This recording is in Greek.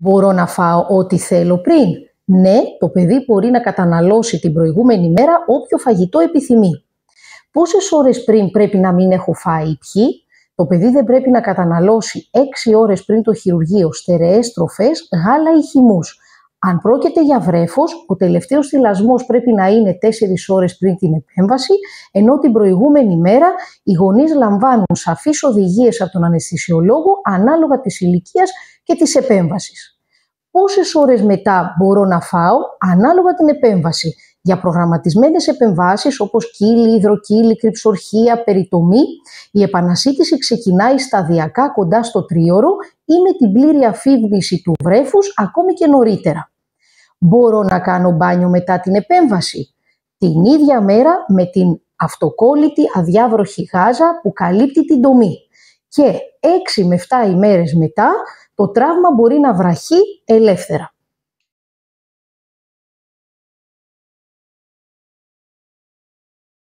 Μπορώ να φάω ό,τι θέλω πριν? Ναι, το παιδί μπορεί να καταναλώσει την προηγούμενη μέρα όποιο φαγητό επιθυμεί. Πόσες ώρες πριν πρέπει να μην έχω φάει ή ποιοι? Το παιδί δεν πρέπει να καταναλώσει 6 ώρες πριν το χειρουργείο στερεές τροφές, γάλα ή χυμούς. Αν πρόκειται για βρέφος, ο τελευταίος θυλασμός πρέπει να είναι 4 ώρες πριν την επέμβαση, ενώ την προηγούμενη μέρα οι γονείς λαμβάνουν σαφείς οδηγίες από τον αναισθησιολόγο ανάλογα της ηλικίας και της επέμβασης. Πόσες ώρες μετά μπορώ να φάω? Ανάλογα την επέμβαση. Για προγραμματισμένες επεμβάσεις όπως κύλι, υδροκύλι, κρυψορχία, περιτομή, η επανασύτηση ξεκινάει σταδιακά κοντά στο 3ωρο ή με την πλήρη αφύγνηση του βρέφους ακόμη και νωρίτερα. Μπορώ να κάνω μπάνιο μετά την επέμβαση? Την ίδια μέρα με την αυτοκόλλητη αδιάβροχη γάζα που καλύπτει την τομή. Και 6 με 7 ημέρες μετά το τραύμα μπορεί να βραχεί ελεύθερα.